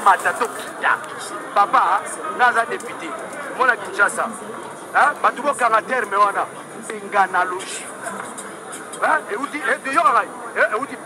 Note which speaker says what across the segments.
Speaker 1: matato ya papa naza député mona Kinshasa batu bokanga terme wana benganologie et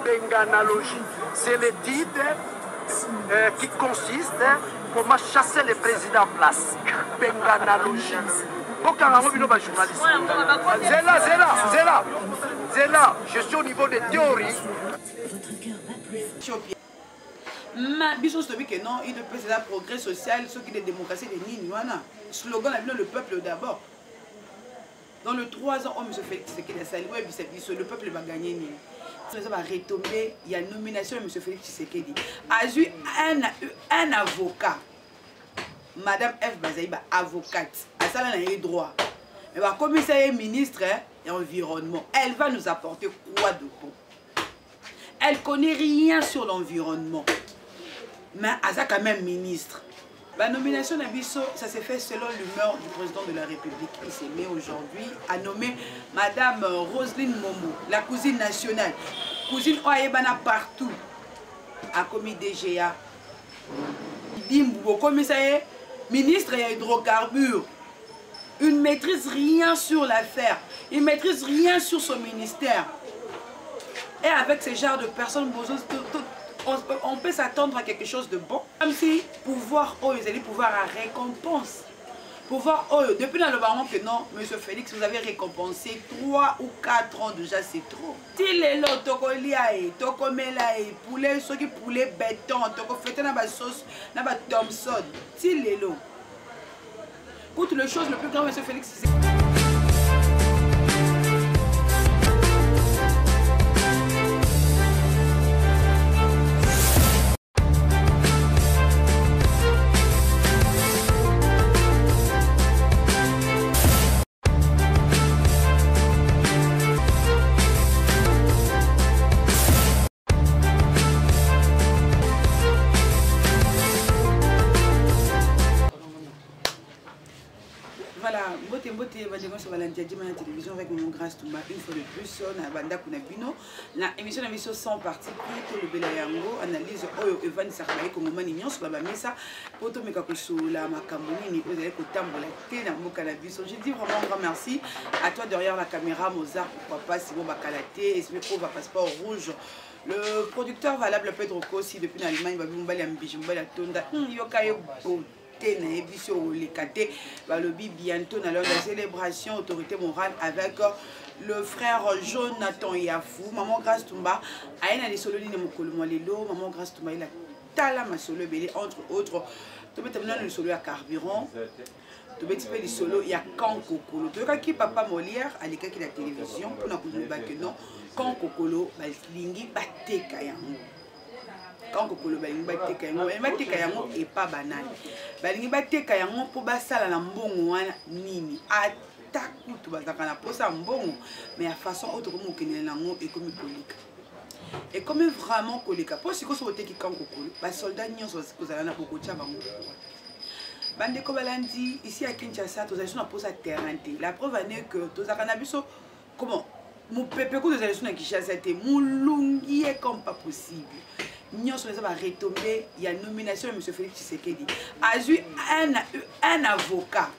Speaker 1: benganologie c'est le titre qui consiste comment chasser le président en place benganologie bokanga ngo bino ba journaliste zela je suis au niveau des théories.
Speaker 2: Ma biso stobi que non, il ne peut pas progrès social, ce qui est démocratie de Nini wana. Slogan la le peuple d'abord. Dans le 3 ans, on me fait ce qu'il a sali, le peuple va gagner Nini. Ça va retomber, il y a nomination de M. Félix Tshisekedi. A eu un avocat, Madame F. Bazaïba, avocate, à ça elle a eu droit. Elle va commissaire ministre et environnement. Elle va nous apporter quoi de bon? Elle connaît rien sur l'environnement. Mais elle a quand même ministre. La nomination d'Abisso, ça s'est fait selon l'humeur du président de la République. Il s'est mis aujourd'hui à nommer Madame Roselyne Momo, la cousine nationale. Cousine Oaebana partout. A commis DGA. Dimbo, commissaire, ministre et hydrocarbures. Il ne maîtrise rien sur l'affaire. Il ne maîtrise rien sur son ministère. Et avec ce genre de personnes, on peut s'attendre à quelque chose de bon. Comme si pouvoir, ils allaient pouvoir à récompense. Pouvoir, depuis dans le baron que non, monsieur Félix, vous avez récompensé 3 ou 4 ans déjà, c'est trop. Si les lots, tokoliae, tokomelae, poulet, ceux qui poulet béton, tokofete na ba sauce, na ba Thompson. Si les lots. Écoute, le chose le plus grand, monsieur Félix, c'est... La télévision avec mon grâce Toumba une fois de plus na banda kuna bino na émission na biso 100 parties pour le belayango analyse oyo Evan Sarbaye comme mani nyonso ba mesa poto meka kosola makambo nini ozali kotambola te na mboka na biso. Je dis vraiment un grand merci à toi derrière la caméra Mozart, pourquoi pas Simon Bakalaté, Esmeko va passeport rouge, le producteur valable Pedro Kossi depuis l'Allemagne, Babumbali Ambijumbali Tonda yokayo bientôt dans la célébration autorité morale avec le frère Jonathan Yafou. Maman Grâce Toumba aina les solo ni mokolo lelo. Maman Grâce Toumba il a tala ma solo belé entre autres. Tu peux terminer le solo à carburant. Tu peux faire le solo il y a quand kokolo. Tu vois qui papa Molière à l'école qui la télévision pour na kuzuba que non quand kokolo ba lingi bateka yango. Quand kokolo balingi bateka yango et pas banal balingi bateka yango po basala na mbongo wana nini ata kutu bazaka na posa mbongo mais à façon autre comme okenela nango et comme kolika et comme vraiment kolika po siko so teki quand kokolo ba soldat nyonso kozala na bokotia bango bandeko balandi ici à Kinshasa tozali na posa terrain te la preuve est que tozaka na biso comment mon pépé ko tozali na Kinshasa te mulungi comme pas possible. Nous sommes retombés, il y a une nomination de M. Félix Tshisekedi. A eu un avocat,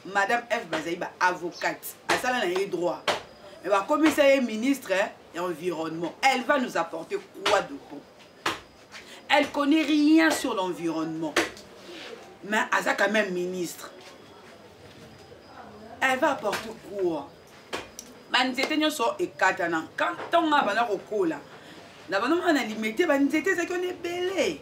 Speaker 2: Madame F. Bazaïba, avocate, à ça elle a eu droit. Elle va commissaire ministre et environnement. Elle va nous apporter quoi de bon? Elle connaît rien sur l'environnement. Mais elle a quand même ministre. Elle va apporter quoi? Manzete so et katana. Quand on a bana rokola. Na bana on a limité banzete ça qu'on est belé.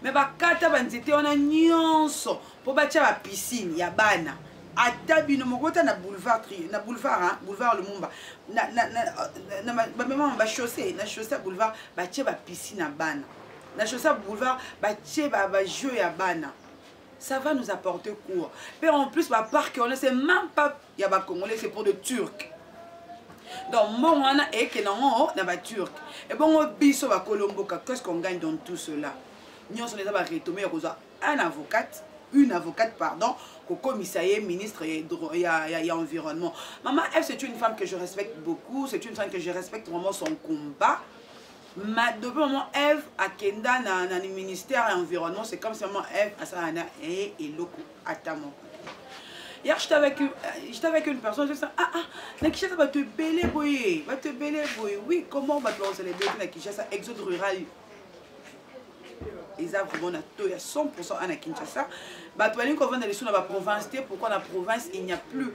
Speaker 2: Mais ba kata banzete on a nyonso pour batia ba piscine ya bana. Ata bino mokota na boulevard boulevard Lumumba. Ba chaussée, na chaussée boulevard batia ba piscine ya bana. Na chaussée boulevard batia ba jeu ya bana. Ça va nous apporter quoi? Mais en plus ba parc on c'est même pas ya ba congolais, c'est pour de turcs. Donc bon on a et que non na ba turc. Et bon biso ba kolomboka, qu'est-ce qu'on gagne dans tout cela? Nous sommes les ba retomber une avocate pardon, au commissariat ministre et environnement. Maman F c'est une femme que je respecte beaucoup, c'est une femme que je respecte vraiment son combat. depuis le moment Eve a Kenda dans le ministère de l'environnement, c'est comme seulement Eve a ça et loko atamo. Hier j'étais avec une personne, je dis na Kinshasa va te belé boyer, oui, comment on va te célébrer na Kinshasa exode rural. Ils ont vraiment il y a 100% à Kinshasa. Bah tu vas dire qu'on vend les sous dans la province, pourquoi dans la province il n'y a plus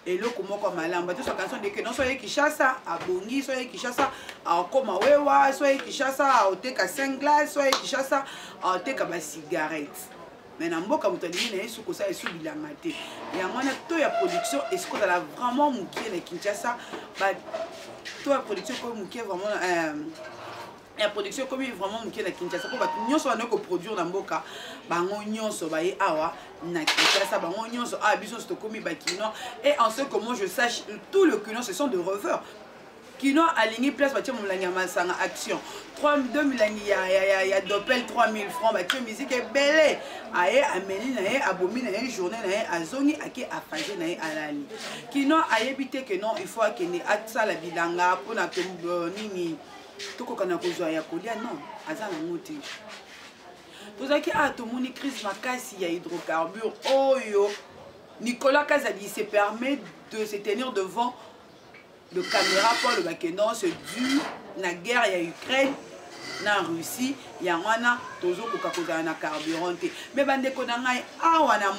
Speaker 2: et là comment comme malin bah tu sur canson de que non soit Kinshasa à Bongi, soit Kinshasa à Komawewa, soit Kinshasa à Oteka 5 glaces, soit Kinshasa à Oteka ba cigarette. Mais dans mboka mutali na yesu ko ça esu bilamate. Et à mon to ya production est-ce qu'on a vraiment mukie na Kinshasa bah to ya production comme mukie vraiment la production comme vraiment mukie na Kinshasa pour ba nyonso na ko produire na mboka bango nyonso ba ye awa na Kinshasa bango nyonso a biso sto komi ba kino et en ce que moi je sache tout le kino ce sont de reveurs kino aligné place ba tia mulanga masanga action 2 milangi ya Doppel 3000 francs ba tia musique est belle aye ameni na ye abomi na ye journée na ye azongi ake afage na ye alali kino ayebite que non il faut akene atsa la bilanga pona que nini tokokana kozwa ya kolia non aza na ngoti tozaki tomoni crise makasi ya hydrocarbures oyo Nicolas Kazadi se permet de se tenir devant le caméra pour le bakenon c'est dû la guerre ya Ukraine na Russie ya wana tozo kokakoza na carburant mais bande ko na ngai awa na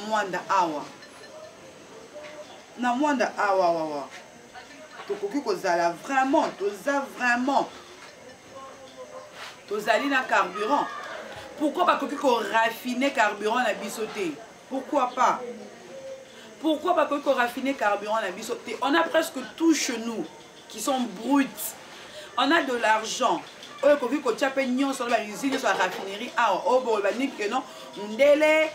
Speaker 2: mwanda awa tokoki kozala vraiment tozali na carburant. Pourquoi pas que raffiner carburant na bisoté? Pourquoi pas que raffiner carburant na bisoté? On a presque tout chez nous qui sont bruts. On a de l'argent. On a vu que tu as payé sur la usine, sur la raffinerie. On a dit que non, on délai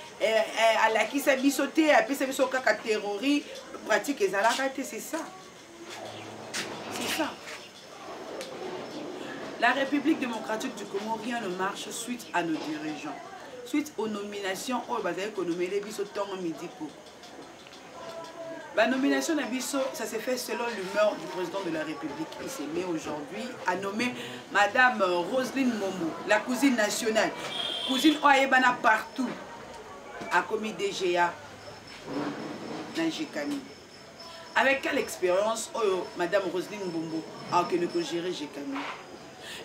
Speaker 2: à la qui s'est bisoté, à puis c'est bisoté caca terroriste, pratique et zalakate, c'est ça. La République démocratique du Congo, rien ne marche suite à nos dirigeants. Suite aux nominations, la nomination d'Abisso, ça s'est fait selon l'humeur du président de la République. Il s'est mis aujourd'hui à nommer Madame Roselyne Momo, la cousine nationale. Cousine Oaebana partout. A commis DGA dans GKAMI. Avec quelle expérience Madame Roselyne Momo a géré GKAMI?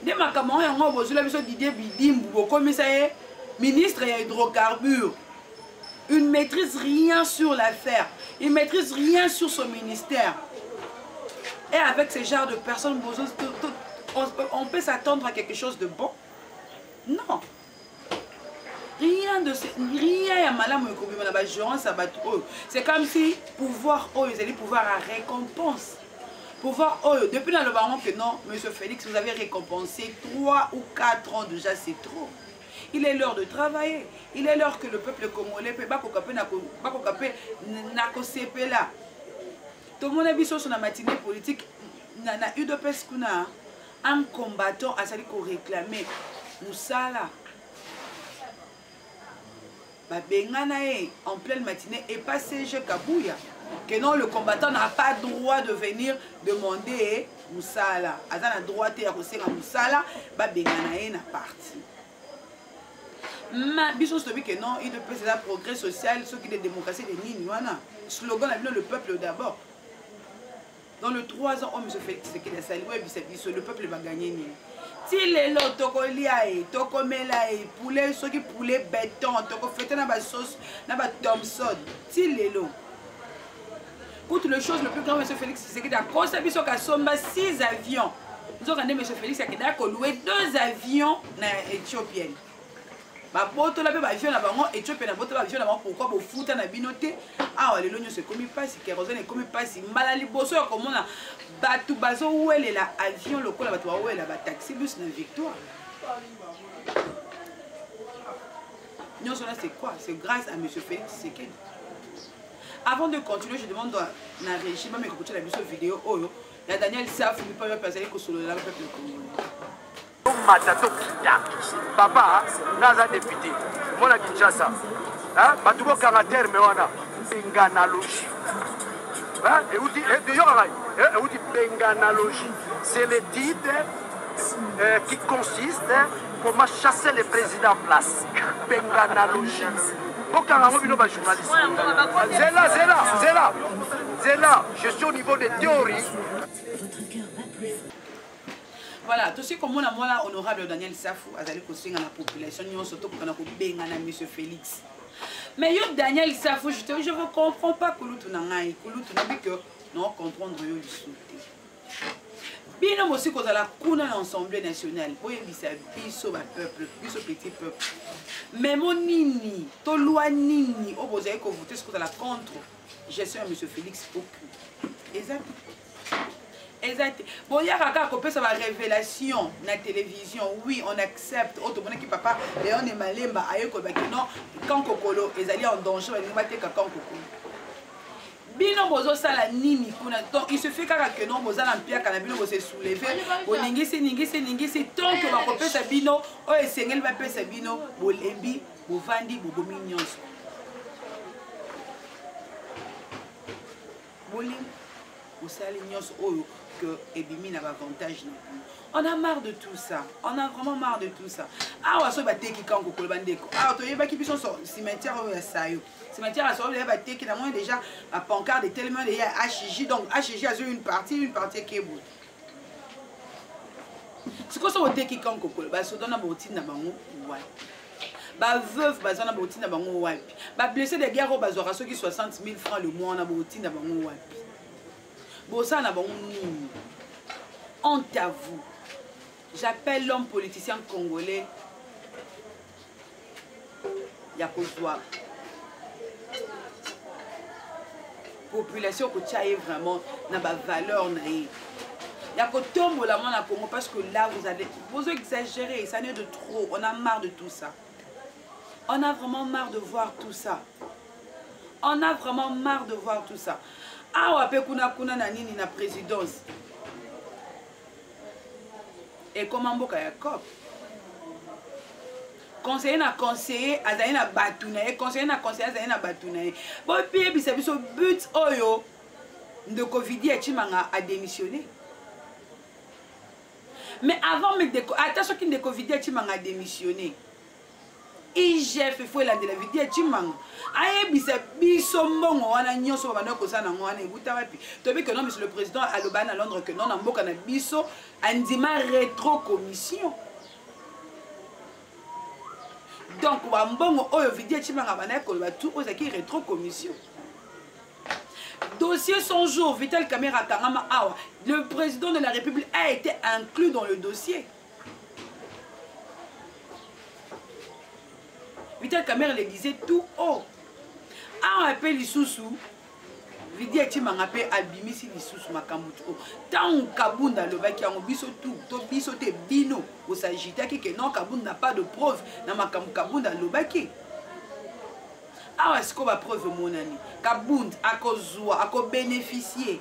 Speaker 2: Des macamarons, on a besoin de Didier Bidimbo, commissaire, ministre et hydrocarbures. Il ne maîtrise rien sur l'affaire. Il ne maîtrise rien sur son ministère. Et avec ce genre de personnes, on peut s'attendre à quelque chose de bon? Non. Rien de rien. C'est comme si pouvoir, ils allaient pouvoir à récompense. Pouvoir, depuis dans le baron que non, monsieur Félix, vous avez récompensé 3 ou 4 ans déjà, c'est trop. Il est l'heure de travailler. Il est l'heure que le peuple congolais peut pas là. Tout le monde a vu sur la matinée politique. Na eu de pescuna un combattant a sali ko réclamer Moussala. Ba bengana en pleine matinée et pas CG Kabouya. Que non, le combattant n'a pas droit de venir demander Moussala. Azan a droit de recevoir Moussala, ba bengana na parti. Ma biso celui que non, il peut c'est un progrès social, ce qui est démocratie de Niniwana. Slogan le peuple d'abord. Dans le 3 ans, M. Félix Tshisekedi a salué le peuple va gagner. Si les lots, tokoliae, tokomelae, poulet, ceux qui poulet béton, toko fêter na ba sauce, na ba Thompson. Si les lots. Écoute, le chose le plus grand, M. Félix Tshisekedi a conçu sur Kasomba 6 avions. Nous avons M. Félix Tshisekedi a loué 2 avions éthiopiens. Ba poto la ba avion na bango Éthiopie na poto ba avion na bango pourquoi bo futa na binote awa lelo nyo se komi pasi kérosène komi pasi mbala liboso ya komona batu bazo welela avion lokola batu ba welela ba taxi bus na Victoire. Nyo cela c'est quoi? C'est grâce à M. Félix Tshisekedi. Avant de continuer, je demande na régime mais écouter la vidéo oyo ya Daniel Saf lui pas passer ko solo la peuple congolais.
Speaker 1: Papa, naza député, moi la Kinshasa, batubo caractère mais wana benganalogie. Et vous dites benganalogie, c'est le titre qui consiste comment chasser les présidents en place. Benganalogie. Zéla, je suis au niveau des théories.
Speaker 2: Voilà, tout ce que moi, honorable Daniel Safou, a allé conseiller à la population, nous surtout pour qu'on a M. Félix. Mais yo Daniel Safou, je ne comprends pas que nous non comprendre yo du sauté. Bien aussi qu'on a la cour à l'Assemblée nationale, pour éviter biso peuple, biso petit peuple. Mais mon nini, to loi nini, au besoin que voter ce qu'on a la contre gestion M. Félix aucune. Exact. Exact. Bon, il y a un ça va révélation na télévision. Oui, on accepte. Autre monde qui papa, et on est malé, bah aïe ko non. Quand kokolo, ils allaient en danger, ils n'ont quand kokolo. Bino bozo sala nini kuna donc il se fait que non boza na pia kana bino se soulever ningisi tant que ba kopesa bino o esengeli ba pesa bino bolembi bovandi bobomi nyonso bolim osali nyonso oyo que ebimi na avantage na on a marre de tout ça. On a vraiment marre de tout ça. Ah, on va teki quand on va bandeko. Ah, tu vas qui puis son cimetière au sayo. Cimetière à soi, il va teki la moins déjà à pancarte est tellement il y a HJ donc HJ a une partie qui est bonne. C'est quoi ça au teki quand on va se donner botine na bango ouais. Ba veuve bazana botine na bango ouais. Ba blessé de guerre au bazora ceux qui 60 000 francs le mois na botine na bango ouais. Bon ça na bango honte à vous. J'appelle l'homme politicien congolais Yakozwa. Population que tu as vraiment n'a pas valeur naïe. Yakotombo la main à Congo parce que là vous exagérez, ça n'est de trop. On a marre de tout ça. On a vraiment marre de voir tout ça. On a vraiment marre de voir tout ça. Ah ouais, kuna na nini na présidence. Et comment mboka ya cop conseiller na conseiller azali na batuna et conseiller na conseiller azali na batuna bo pie bisa biso but oyo de Covid etimanga a démissionné mais avant me attention qui de Covid etimanga a démissionné IGF faut la de la vidéo etimanga aye bisa biso mbongo wana nyonso bana ko sana ngwana ebuta wapi to bi que non monsieur le président à Lobana à Londres que non na mboka na biso andima rétro commission donc wa mbongo oyo vidéo etimanga bana ko ba tout ozaki rétro commission dossier 100 jours Vital Kamerhe Kangama awa le président de la République a été inclus dans le dossier. Vital Kamerhe le disait tout haut. Ah, on appelle les sous-sous. Vidi eti mangape albimisi les sous-sous makambutu. Tant Kabunda le baki en biso tout. To biso te bino. Au s'agita que non Kabunda n'a pas de preuve. Na makambu Kabunda le baki. Ah, est-ce qu'on va preuve mon ami? Kabunda a kozwa, a ko bénéficier.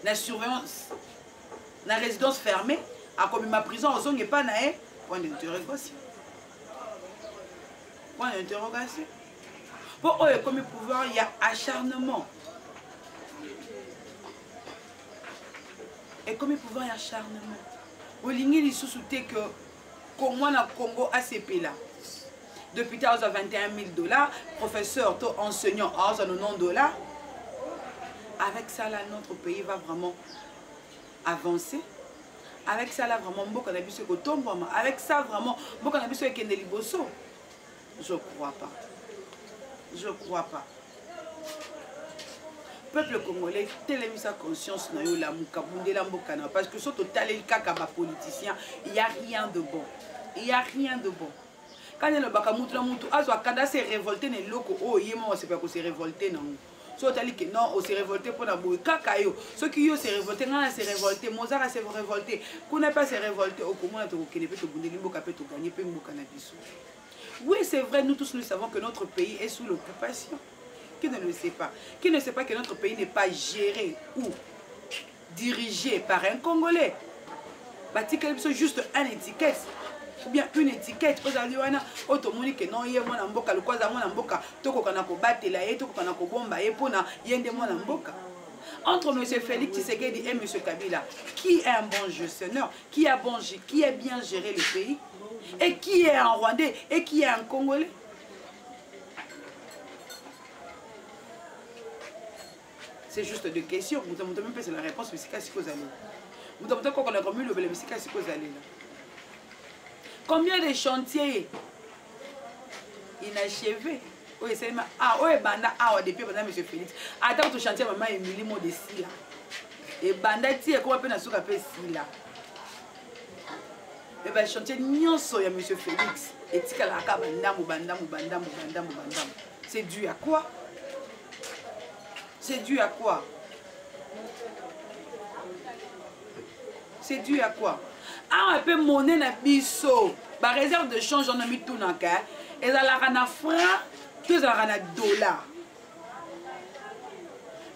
Speaker 2: La surveillance. La résidence fermée. A comme ma prison, on n'est pas naé. Point d'interrogation. Point d'interrogation. Pour eux, comme pouvoir, il y a acharnement. Et comme pouvoir, il y a acharnement. Au ligne, il sous-souté que Congo na Congo ACP là. Depuis 21 000 $, professeur, enseignant à 90 $. Avec ça, là, notre pays va vraiment avancer. Avec ça, là, vraiment, avec ça, vraiment, je crois pas. Je crois pas. Peuple congolais, tel sa conscience, parce que sur total, politicien, il n'y a rien de bon. Il n'y a rien de bon. Quand il y a le bakamutu, quand s'est révolté, il s'est révolté. So tali que non, on s'est révolté pour la bouille. Kakayo, ceux qui ont s'est révolté, non, s'est révolté. Mozart s'est révolté. Qu'on n'a pas s'est révolté. Au comment on a peut gagner, oui, c'est vrai, nous tous nous savons que notre pays est sous l'occupation. Qui ne le sait pas? Qui ne sait pas que notre pays n'est pas géré ou dirigé par un Congolais? Batika juste un étiquette. Ou bien une étiquette pour dire automoni que non yé mwana mboka le kwaza mwana mboka toko kana ko batela ye toko kana ko bomba ye pona yende mwana mboka Entre M. Félix Tshisekedi et M. Kabila, qui est un bon gestionnaire, qui a bien géré le pays, et qui est un Rwandais, et qui est un Congolais? C'est juste des questions. Vous avez même pas la réponse, mais c'est qu'à ce que vous allez. Vous avez encore la commune, mais c'est qu'à ce que vous allez. Combien de chantiers inachevés? Oui, c'est ah, oui, banda, ah, depuis M. Félix. Attends, tu chantier, maman, Émilie Modessi là. Et banda, tu sais, comment on peut nous appeler si là? Et bien, chantier, n'y so ya M. Félix. Et tu sais, la banda. C'est dû à quoi? C'est dû à quoi? C'est dû à quoi? Ah, un peu monnaie na biso. Ba réserve de change on a mis tout dans cas. Et ça la rana franc, tout ça la rana dollar.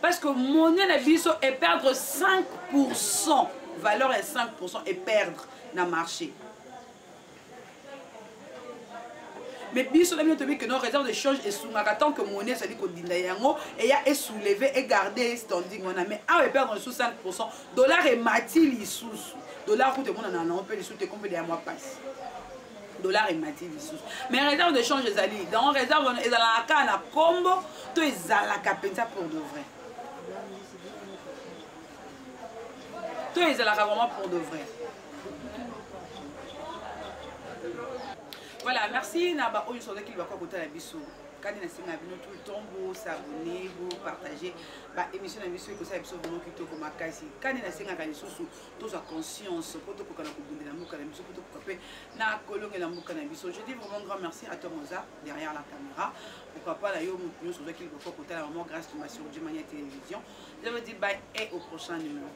Speaker 2: Parce que monnaie na biso est perdre 5%, valeur est 5% et perdre dans le marché. Mais biso la minute que nos réserves de change est sous tant que monnaie ça dit qu'on dit yango et ya est soulevé et gardé standing on a mais ah et perdre sous 5%, dollar est mati li sous. Dollar coûte mon on peut les sous te compter des mois passe. Dollar et mati li sous. Mais réserve de change les alliés dans réserve et dans la canne à combo to ezalaka pensa pour de vrai. To ezalaka vraiment pour de vrai. Voilà, merci Naba Oyo sur qui va côté la biso. Quand il y a tout le temps, vous s'abonner, vous partager. L'émission de biso, ça biso vraiment qui comme à Kasi. Quand il y a tous à conscience, pour tout pour la mouka la biso, pour tout pour na kolong et la mouka la biso. Je dis vraiment grand merci à Tom Oza derrière la caméra. Pourquoi pas la yo sur qui va côté la maman grâce à ma sur Télévision. Je vous dis bye et au prochain numéro.